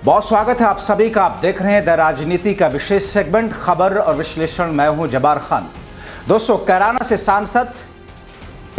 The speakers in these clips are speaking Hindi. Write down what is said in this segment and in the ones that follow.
बहुत स्वागत है आप सभी का। आप देख रहे हैं द राजनीति का विशेष सेगमेंट खबर और विश्लेषण। मैं हूं जबार खान। दोस्तों, कैराना से सांसद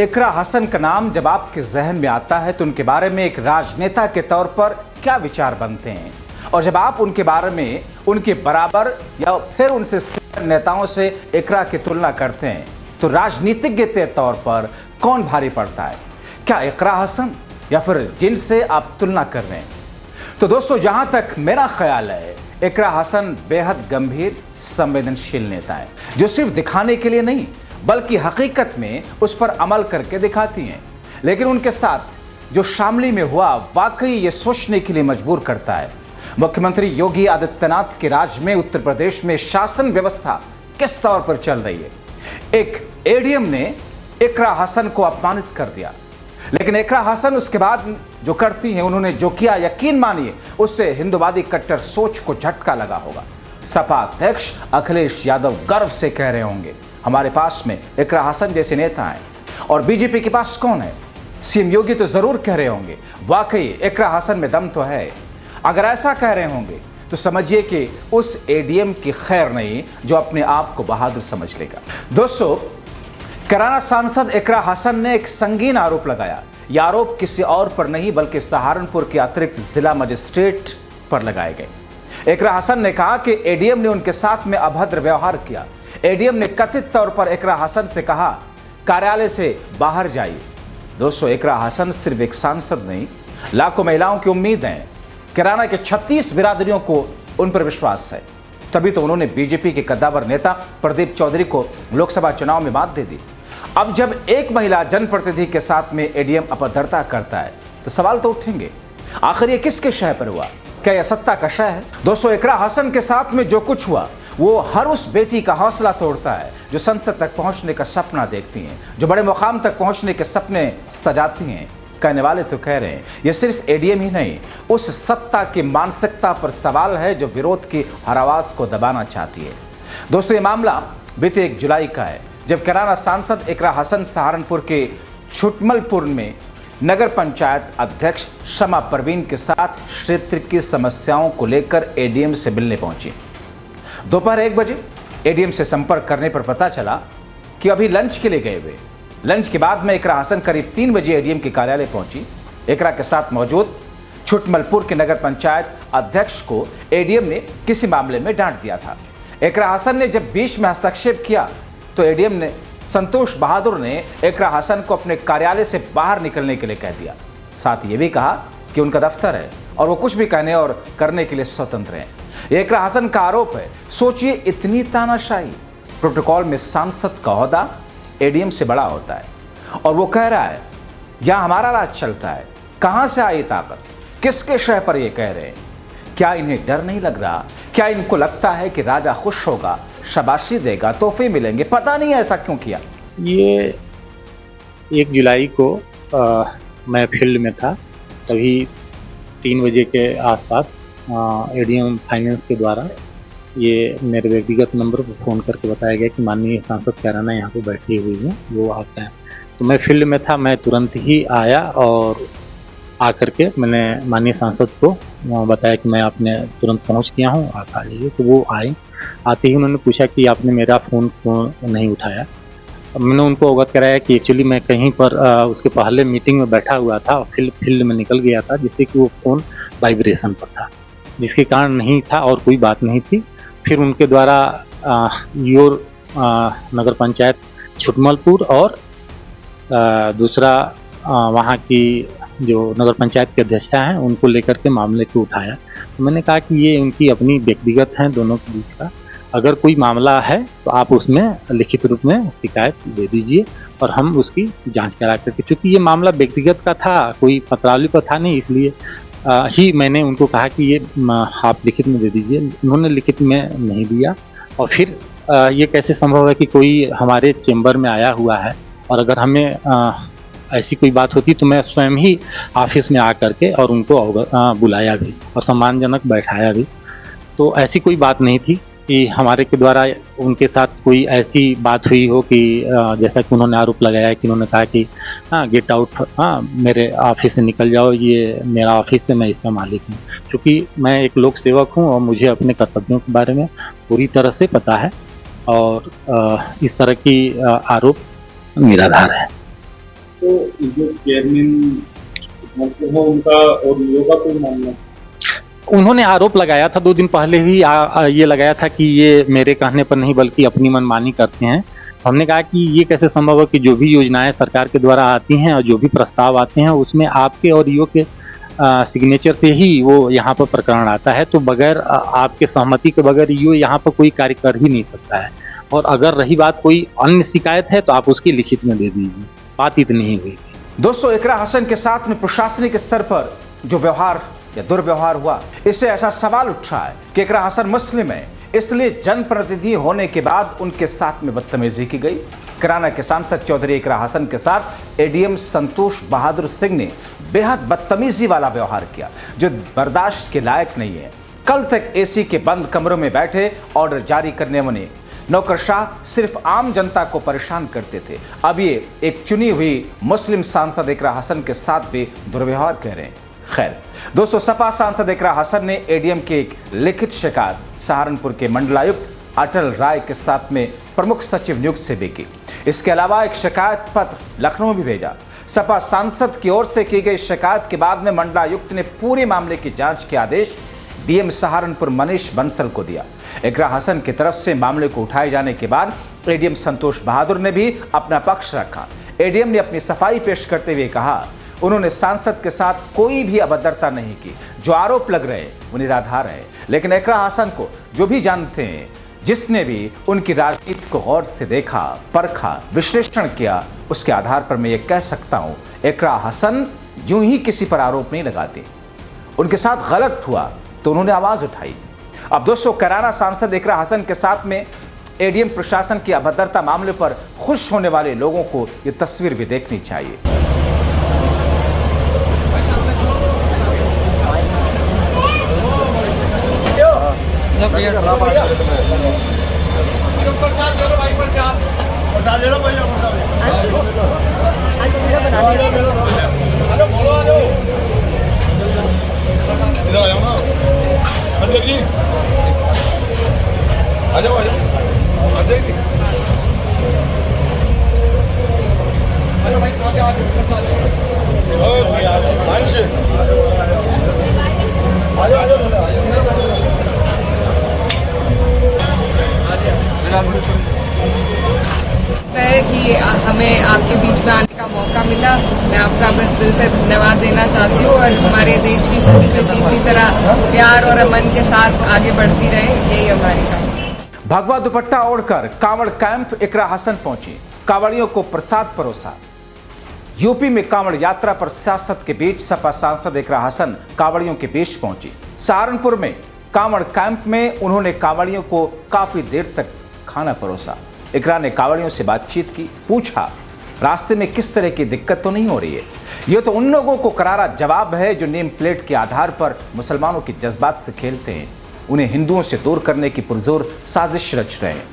इकरा हसन का नाम जब आपके जहन में आता है तो उनके बारे में एक राजनेता के तौर पर क्या विचार बनते हैं, और जब आप उनके बारे में उनके बराबर या फिर उनसे सीनियर नेताओं से इकरा की तुलना करते हैं तो राजनीतिज्ञ के तौर पर कौन भारी पड़ता है? क्या इकरा हसन या फिर जिनसे आप तुलना कर रहे हैं? तो दोस्तों, जहां तक मेरा ख्याल है, इकरा हसन बेहद गंभीर संवेदनशील नेता है जो सिर्फ दिखाने के लिए नहीं बल्कि हकीकत में उस पर अमल करके दिखाती हैं। लेकिन उनके साथ जो शामली में हुआ वाकई ये सोचने के लिए मजबूर करता है, मुख्यमंत्री योगी आदित्यनाथ के राज में उत्तर प्रदेश में शासन व्यवस्था किस तौर पर चल रही है। एक एडीएम ने इकरा हसन को अपमानित कर दिया, लेकिन इकरा हसन उसके बाद जो करती हैं, उन्होंने जो किया, यकीन मानिए उससे हिंदुवादी कट्टर सोच को झटका लगा होगा। सपा अध्यक्ष अखिलेश यादव गर्व से कह रहे होंगे, हमारे पास में इकरा हसन जैसे नेता हैं। और बीजेपी के पास कौन है? सीएम योगी तो जरूर कह रहे होंगे, वाकई इकरा हसन में दम तो है। अगर ऐसा कह रहे होंगे तो समझिए कि उस एडीएम की खैर नहीं जो अपने आप को बहादुर समझ लेगा। दोस्तों, कैराना सांसद इकरा हसन ने एक संगीन आरोप लगाया। यह आरोप किसी और पर नहीं बल्कि सहारनपुर के अतिरिक्त जिला मजिस्ट्रेट पर लगाए गए। इकरा हसन ने कहा कि एडीएम ने उनके साथ में अभद्र व्यवहार किया। एडीएम ने कथित तौर पर इकरा हसन से कहा, कार्यालय से बाहर जाइए। दोस्तों, इकरा हसन सिर्फ एक सांसद नहीं, लाखों महिलाओं की उम्मीद है। कैराना के 36 बिरादरियों को उन पर विश्वास है, तभी तो उन्होंने बीजेपी के कद्दावर नेता प्रदीप चौधरी को लोकसभा चुनाव में मात दे दी। अब जब एक महिला जनप्रतिनिधि के साथ में एडीएम अभद्रता करता है तो सवाल तो उठेंगे, आखिर ये किसके शय पर हुआ? क्या यह सत्ता का शय है? दोस्तों, इकरा हसन के साथ में जो कुछ हुआ वो हर उस बेटी का हौसला तोड़ता है जो संसद तक पहुंचने का सपना देखती हैं, जो बड़े मुकाम तक पहुंचने के सपने सजाती हैं। कहने वाले तो कह रहे हैं ये सिर्फ एडीएम ही नहीं, उस सत्ता की मानसिकता पर सवाल है जो विरोध की हर आवाज को दबाना चाहती है। दोस्तों, ये मामला बीते 1 जुलाई का है, जब कैराना सांसद इकरा हसन सहारनपुर के छुटमलपुर में नगर पंचायत अध्यक्ष शमा परवीन के साथ क्षेत्र की समस्याओं को लेकर एडीएम से मिलने पहुंची। दोपहर 1 बजे एडीएम से संपर्क करने पर पता चला कि अभी लंच के लिए गए हुए। लंच के बाद में इकरा हसन करीब 3 बजे एडीएम के कार्यालय पहुंची। इकरा के साथ मौजूद छुटमलपुर के नगर पंचायत अध्यक्ष को एडीएम ने किसी मामले में डांट दिया था। इकरा हसन ने जब बीच में हस्तक्षेप किया तो एडीएम ने संतोष बहादुर ने इकरा हसन को अपने कार्यालय से बाहर निकलने के लिए कह दिया। साथ ये भी कहा कि उनका दफ्तर है और वो कुछ भी कहने और करने के लिए स्वतंत्र हैं। इकरा हसन का आरोप है, सोचिए इतनी तानाशाही। प्रोटोकॉल में सांसद का ओहदा एडीएम से बड़ा होता है और वो कह रहा है यहाँ हमारा राज चलता है। कहाँ से आई ताकत? किसके शय पर ये कह रहे हैं? क्या इन्हें डर नहीं लग रहा? क्या इनको लगता है कि राजा खुश होगा, शाबाशी देगा, तोहफे मिलेंगे? पता नहीं ऐसा क्यों किया। ये 1 जुलाई को मैं फील्ड में था, तभी 3 बजे के आसपास एडीएम फाइनेंस के द्वारा ये मेरे व्यक्तिगत नंबर पर फ़ोन करके बताया गया कि माननीय सांसद कैराना यहाँ पे बैठी हुई हैं, वो आप हैं। तो मैं फील्ड में था, मैं तुरंत ही आया और आकर के मैंने माननीय सांसद को बताया कि मैं आपने तुरंत पहुँच गया हूँ, आप आ जाइए। तो वो आए। आते ही उन्होंने पूछा कि आपने मेरा फ़ोन क्यों नहीं उठाया। मैंने उनको अवगत कराया कि एक्चुअली मैं कहीं पर उसके पहले मीटिंग में बैठा हुआ था और फील्ड में निकल गया था, जिससे कि वो फ़ोन वाइब्रेशन पर था, जिसके कारण नहीं था और कोई बात नहीं थी। फिर उनके द्वारा योर नगर पंचायत छुटमलपुर और दूसरा वहाँ की जो नगर पंचायत के अध्यक्षा हैं उनको लेकर के मामले को उठाया। तो मैंने कहा कि ये उनकी अपनी व्यक्तिगत हैं दोनों के बीच का, अगर कोई मामला है तो आप उसमें लिखित रूप में शिकायत दे दीजिए और हम उसकी जांच करा करके, क्योंकि ये मामला व्यक्तिगत का था, कोई पत्रावली पर था नहीं, इसलिए ही मैंने उनको कहा कि ये आप लिखित में दे दीजिए। उन्होंने लिखित में नहीं दिया। और फिर ये कैसे संभव है कि कोई हमारे चेंबर में आया हुआ है, और अगर हमें ऐसी कोई बात होती तो मैं स्वयं ही ऑफिस में आकर के और उनको बुलाया भी और सम्मानजनक बैठाया भी। तो ऐसी कोई बात नहीं थी। कि हमारे के द्वारा उनके साथ कोई ऐसी बात हुई हो कि जैसा कि उन्होंने आरोप लगाया कि उन्होंने कहा कि हाँ गेट आउट, हाँ मेरे ऑफिस से निकल जाओ, ये मेरा ऑफिस है, मैं इसका मालिक हूँ। क्योंकि मैं एक लोक सेवक हूँ और मुझे अपने कर्तव्यों के बारे में पूरी तरह से पता है और इस तरह की आरोप निराधार है। तो जो चेयरमैन मतलब है उनका और योगा कोई मामला, उन्होंने आरोप लगाया था 2 दिन पहले ही ये लगाया था कि ये मेरे कहने पर नहीं बल्कि अपनी मनमानी करते हैं। तो हमने कहा कि ये कैसे संभव है कि जो भी योजनाएं सरकार के द्वारा आती हैं और जो भी प्रस्ताव आते हैं उसमें आपके और ईओ के सिग्नेचर से ही वो यहाँ पर प्रकरण आता है। तो बगैर आपके सहमति के बगैर ईओ यहाँ पर कोई कार्य कर ही नहीं सकता है। और अगर रही बात कोई अन्य शिकायत है तो आप उसकी लिखित में दे दीजिए। बात इतनी ही हुई थी। दोस्तों, इकरा हसन के साथ में प्रशासनिक स्तर पर जो व्यवहार या दुर्व्यवहार हुआ, इससे ऐसा सवाल उठ रहा है कि इकरा हसन मुस्लिम है, इसलिए जनप्रतिनिधि होने के बाद उनके साथ में बदतमीजी की गई। कैराना के सांसद चौधरी इकरा हसन के साथ एडीएम संतोष बहादुर सिंह ने बेहद बदतमीजी वाला व्यवहार किया, जो बर्दाश्त के लायक नहीं है। कल तक एसी के बंद कमरों में बैठे ऑर्डर जारी करने वाले नौकरशाह सिर्फ आम जनता को परेशान करते थे। अब ये एक चुनी हुई मुस्लिम सांसद इकरा हसन के साथ भी दुर्व्यवहार कर रहे हैं। खैर दोस्तों, सपा सांसद इकरा हसन ने एडीएम की एक लिखित शिकायत सहारनपुर के मंडलायुक्त अटल राय के साथ में प्रमुख सचिव नियुक्त से भी की। इसके अलावा एक शिकायत पत्र लखनऊ भी भेजा। सपा सांसद की ओर से की गई शिकायत के बाद में मंडलायुक्त ने पूरे मामले की जांच के आदेश डीएम सहारनपुर मनीष बंसल को दिया। इकरा हसन की तरफ से मामले को उठाए जाने के बाद एडीएम संतोष बहादुर ने भी अपना पक्ष रखा। एडीएम ने अपनी सफाई पेश करते हुए कहा, उन्होंने सांसद के साथ कोई भी अभद्रता नहीं की। जो आरोप लग रहे हैं वो निराधार है। लेकिन इकरा हसन को जो भी जानते हैं, जिसने भी उनकी राजनीति को गौर से देखा, परखा, विश्लेषण किया, उसके आधार पर मैं ये कह सकता हूँ, इकरा हसन यूं ही किसी पर आरोप नहीं लगाते। उनके साथ गलत हुआ तो उन्होंने आवाज उठाई। अब दोस्तों, कैराना सांसद इकरा हसन के साथ में एडीएम प्रशासन की अभद्रता मामले पर खुश होने वाले लोगों को ये तस्वीर भी देखनी चाहिए। है कि हमें आपके बीच में आने का मौका मिला। मैं आपका बस दिल से धन्यवाद देना चाहती हूँ और हमारे देश की संस्कृति इसी तरह प्यार और अमन के साथ आगे बढ़ती रहे, यही हमारी कामना। भगवा दुपट्टा ओढ़कर कांवड़ कैंप इकरा हसन पहुंची, कांवड़ियों को प्रसाद परोसा। यूपी में कांवड़ यात्रा पर सियासत के बीच सपा सांसद इकरा हसन कांवड़ियों के बीच पहुंची। सहारनपुर में कांवड़ कैंप में उन्होंने कांवड़ियों को काफी देर तक खाना परोसा। इकरा ने कांवड़ियों से बातचीत की, पूछा रास्ते में किस तरह की दिक्कत तो नहीं हो रही है। ये तो उन लोगों को करारा जवाब है जो नेम प्लेट के आधार पर मुसलमानों के जज्बात से खेलते हैं, उन्हें हिंदुओं से दूर करने की पुरजोर साजिश रच रहे हैं।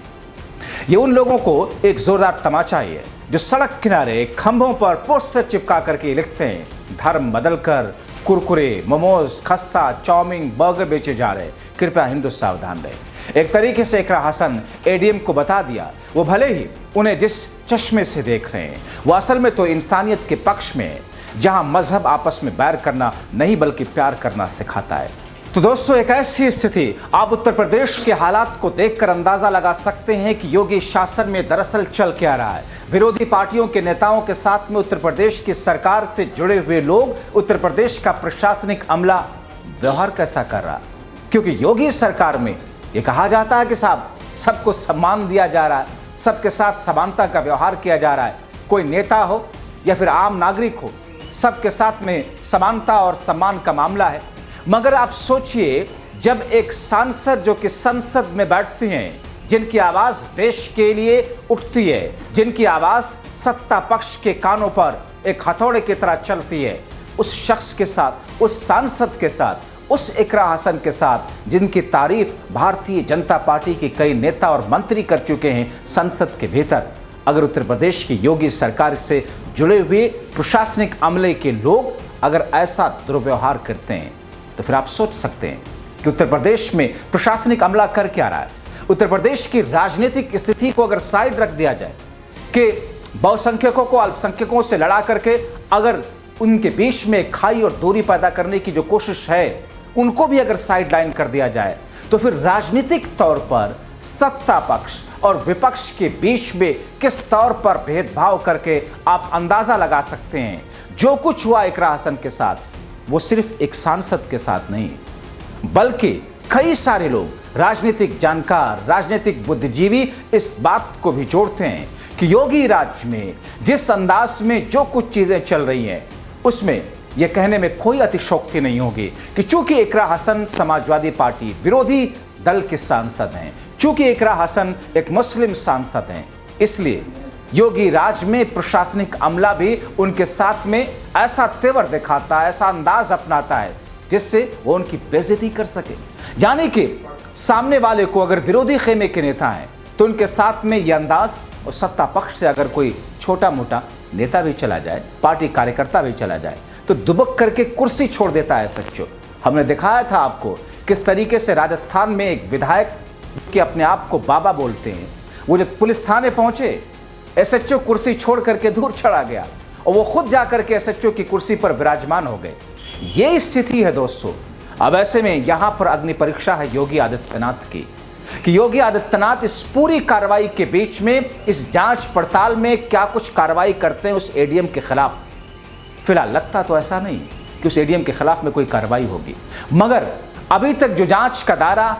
ये उन लोगों को एक जोरदार तमाचा ही है जो सड़क किनारे खंभों पर पोस्टर चिपका करके लिखते हैं, धर्म बदलकर कुरकुरे, मोमोज, खस्ता, चाउमीन, बर्गर बेचे जा रहे, कृपया हिंदू सावधान रहे। एक तरीके से इकरा हसन एडीएम को बता दिया, वो भले ही उन्हें जिस चश्मे से देख रहे हैं वो असल में तो इंसानियत के पक्ष में है, जहां मजहब आपस में बैर करना नहीं बल्कि प्यार करना सिखाता है। तो दोस्तों, एक ऐसी स्थिति आप उत्तर प्रदेश के हालात को देखकर अंदाजा लगा सकते हैं कि योगी शासन में दरअसल चल क्या रहा है। विरोधी पार्टियों के नेताओं के साथ में उत्तर प्रदेश की सरकार से जुड़े हुए लोग उत्तर प्रदेश का प्रशासनिक अमला व्यवहार कैसा कर रहा है, क्योंकि योगी सरकार में ये कहा जाता है कि साहब सबको सम्मान दिया जा रहा है, सबके साथ समानता का व्यवहार किया जा रहा है। कोई नेता हो या फिर आम नागरिक हो, सबके साथ में समानता और सम्मान का मामला है। मगर आप सोचिए, जब एक सांसद जो कि संसद में बैठती हैं, जिनकी आवाज देश के लिए उठती है, जिनकी आवाज सत्ता पक्ष के कानों पर एक हथौड़े की तरह चलती है, उस शख्स के साथ, उस सांसद के साथ उस इकरा हसन के साथ जिनकी तारीफ भारतीय जनता पार्टी के कई नेता और मंत्री कर चुके हैं संसद के भीतर, अगर उत्तर प्रदेश की योगी सरकार से जुड़े हुए प्रशासनिक अमले के लोग अगर ऐसा दुर्व्यवहार करते हैं तो फिर आप सोच सकते हैं कि उत्तर प्रदेश में प्रशासनिक अमला कर क्या रहा है। उत्तर प्रदेश की राजनीतिक स्थिति को अगर साइड रख दिया जाए कि बहुसंख्यकों को अल्पसंख्यकों से लड़ा करके अगर उनके बीच में खाई और दूरी पैदा करने की जो कोशिश है उनको भी अगर साइड लाइन कर दिया जाए तो फिर राजनीतिक तौर पर सत्ता पक्ष और विपक्ष के बीच में किस तौर पर भेदभाव करके आप अंदाजा लगा सकते हैं। जो कुछ हुआ इकरा हसन के साथ वो सिर्फ एक सांसद के साथ नहीं बल्कि कई सारे लोग, राजनीतिक जानकार, राजनीतिक बुद्धिजीवी इस बात को भी जोड़ते हैं कि योगी राज में जिस अंदाज में जो कुछ चीजें चल रही हैं उसमें यह कहने में कोई अतिशयोक्ति नहीं होगी कि चूंकि इकरा हसन समाजवादी पार्टी विरोधी दल के सांसद हैं, चूंकि इकरा हसन एक मुस्लिम सांसद हैं, इसलिए योगी राज में प्रशासनिक अमला भी उनके साथ में ऐसा तेवर दिखाता है, ऐसा अंदाज अपनाता है जिससे वो उनकी बेइज्जती कर सके। यानी कि सामने वाले को अगर विरोधी खेमे के नेता हैं तो उनके साथ में यह अंदाज, और सत्ता पक्ष से अगर कोई छोटा मोटा नेता भी चला जाए, पार्टी कार्यकर्ता भी चला जाए तो दुबक करके कुर्सी छोड़ देता है सच्चो। हमने दिखाया था आपको किस तरीके से राजस्थान में एक विधायक के अपने आप को बाबा बोलते हैं, वो जब पुलिस थाने पहुंचे एसएचओ कुर्सी छोड़ करके दूर चढ़ा गया और वो खुद जाकर के एसएचओ की कुर्सी पर विराजमान हो गए। ये स्थिति है दोस्तों। अब ऐसे में यहां पर अग्नि परीक्षा है योगी आदित्यनाथ की कि योगी आदित्यनाथ इस पूरी कार्रवाई के बीच में इस जांच पड़ताल में क्या कुछ कार्रवाई करते हैं उस एडीएम के खिलाफ। फिलहाल लगता तो ऐसा नहीं कि उस एडीएम के खिलाफ में कोई कार्रवाई होगी, मगर अभी तक जो जांच का दायरा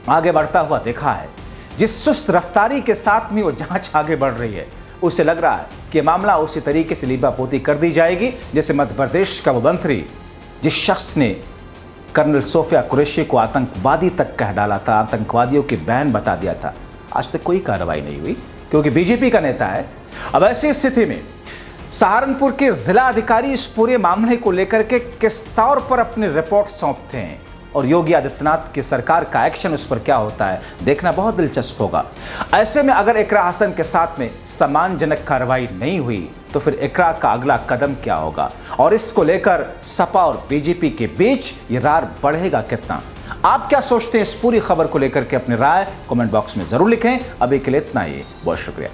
आगे बढ़ता हुआ देखा है, जिस सुस्त रफ्तारी के साथ में वो जांच आगे बढ़ रही है, उससे लग रहा है कि मामला उसी तरीके से लीपापोती कर दी जाएगी जैसे मध्य प्रदेश का वो मंत्री जिस शख्स ने कर्नल सोफिया कुरैशी को आतंकवादी तक कह डाला था, आतंकवादियों की बहन बता दिया था, आज तक कोई कार्रवाई नहीं हुई क्योंकि बीजेपी का नेता है। अब ऐसी स्थिति में सहारनपुर के जिला अधिकारी इस पूरे मामले को लेकर के किस तौर पर अपनी रिपोर्ट सौंपते हैं और योगी आदित्यनाथ की सरकार का एक्शन उस पर क्या होता है, देखना बहुत दिलचस्प होगा। ऐसे में अगर इकरा हसन के साथ में सम्मानजनक कार्रवाई नहीं हुई तो फिर इकरा का अगला कदम क्या होगा और इसको लेकर सपा और बीजेपी के बीच ये रार बढ़ेगा कितना। आप क्या सोचते हैं इस पूरी खबर को लेकर के अपनी राय कमेंट बॉक्स में जरूर लिखें। अभी के लिए इतना ही, बहुत शुक्रिया।